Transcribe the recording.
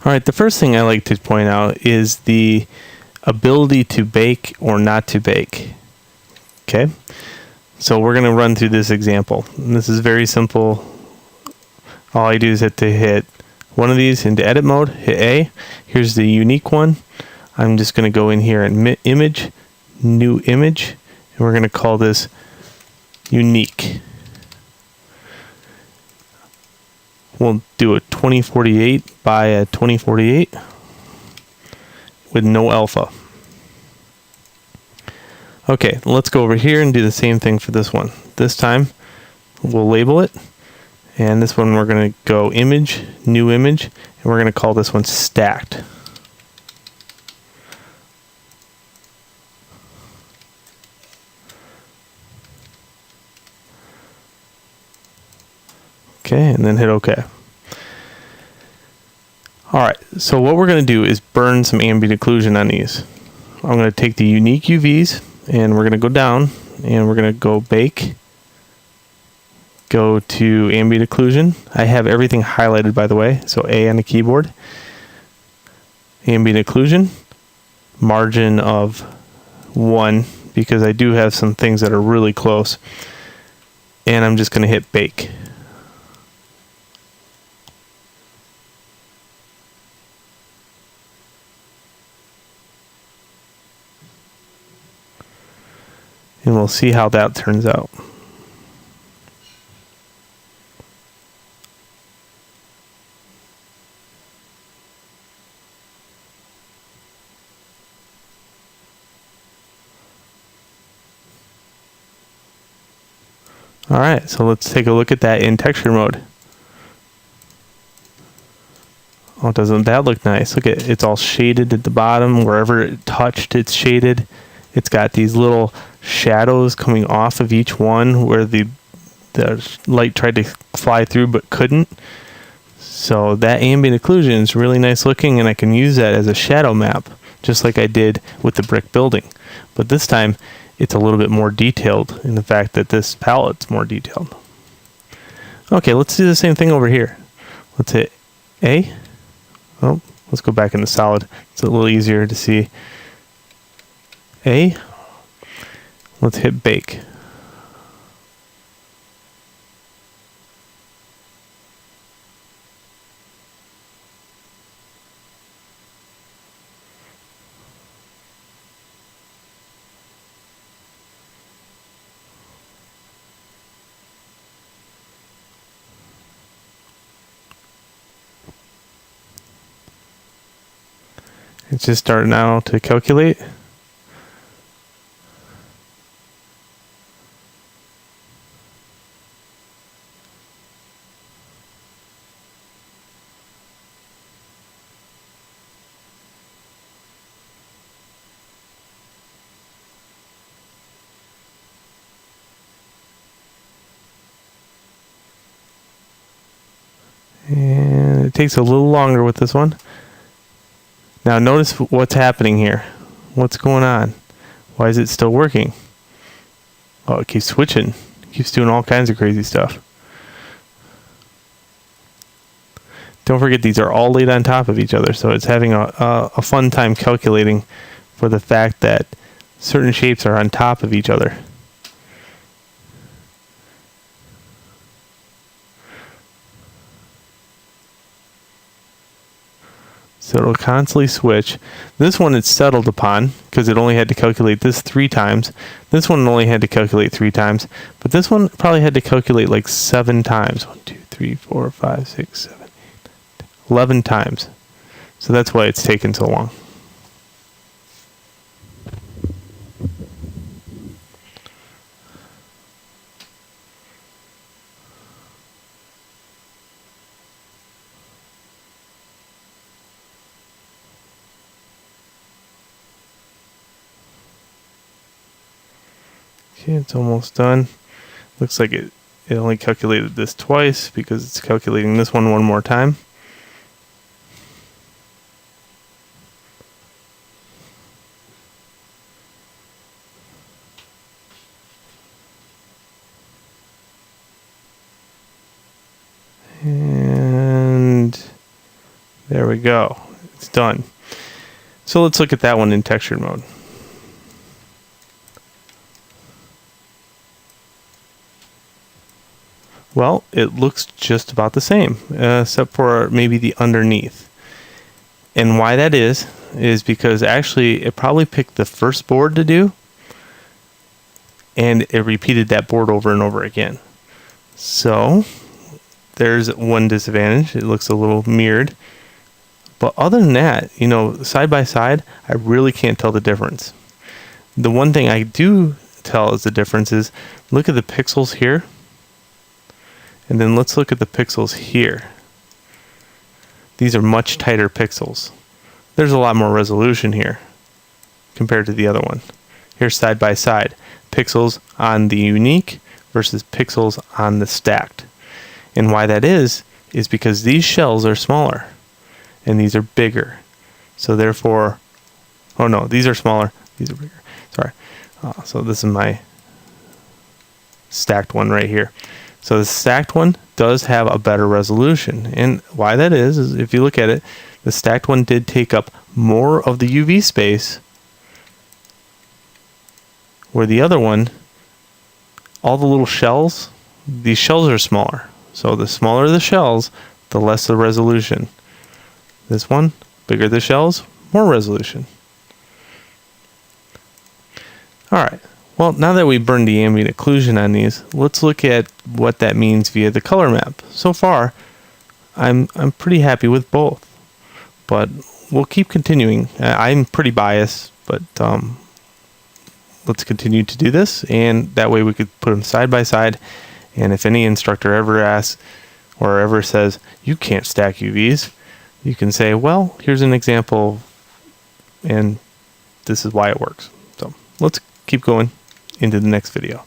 All right, the first thing I like to point out is the ability to bake or not to bake. Okay, so we're going to run through this example. And this is very simple. All I do is hit one of these into edit mode, hit A. Here's the unique one. I'm just going to go in here and image, new image, and we're going to call this unique. We'll do a 2048 by a 2048 with no alpha. Okay, let's go over here and do the same thing for this one. This time we'll label it, and this one we're going to go image, new image, and we're going to call this one stacked. Okay, and then hit OK. Alright, so what we're going to do is burn some ambient occlusion on these. I'm going to take the unique UVs, and we're going to go down, and we're going to go bake, go to ambient occlusion. I have everything highlighted, by the way, so A on the keyboard. Ambient occlusion, margin of 1, because I do have some things that are really close. And I'm just going to hit bake. And we'll see how that turns out. Alright, so let's take a look at that in texture mode. Oh, doesn't that look nice? Look at it's all shaded at the bottom. Wherever it touched, it's shaded. It's got these little shadows coming off of each one where the light tried to fly through but couldn't. So that ambient occlusion is really nice looking, and I can use that as a shadow map, just like I did with the brick building. But this time, it's a little bit more detailed in the fact that this palette's more detailed. Okay, let's do the same thing over here. Let's hit A. Oh, let's go back into solid. It's a little easier to see. A. Let's hit bake. It's just starting now to calculate. And it takes a little longer with this one. Now notice what's happening here. What's going on? Why is it still working? Oh, it keeps switching. It keeps doing all kinds of crazy stuff. Don't forget, these are all laid on top of each other, so it's having a fun time calculating for the fact that certain shapes are on top of each other. So it'll constantly switch. This one it's settled upon because it only had to calculate this 3 times. This one only had to calculate 3 times. But this one probably had to calculate like 7 times. 1, 2, 3, 4, 5, 6, 7, 8, 9, 10, 11 times. So that's why it's taken so long. Okay, it's almost done. Looks like it only calculated this twice because it's calculating this one more time. And There we go. It's done. So let's look at that one in textured mode. Well, it looks just about the same, except for maybe the underneath. And why that is because actually it probably picked the first board to do, and it repeated that board over and over again. So there's one disadvantage. It looks a little mirrored. But other than that, you know, side by side, I really can't tell the difference. The one thing I do tell is the difference is, look at the pixels here. And then let's look at the pixels here. These are much tighter pixels. There's a lot more resolution here compared to the other one. Here's side by side. Pixels on the unique versus pixels on the stacked. And why that is because these shells are smaller and these are bigger. So therefore, oh no, these are smaller, these are bigger. Sorry. So this is my stacked one right here. So the stacked one does have a better resolution. And why that is if you look at it, the stacked one did take up more of the UV space, where the other one, all the little shells, these shells are smaller. So the smaller the shells, the less the resolution. This one, bigger the shells, more resolution. All right. Well, now that we burned the ambient occlusion on these, let's look at what that means via the color map. So far, I'm pretty happy with both, but we'll keep continuing. I'm pretty biased, but let's continue to do this, and that way we could put them side by side. And if any instructor ever asks or ever says, you can't stack UVs, you can say, well, here's an example, and this is why it works. So let's keep going into the next video.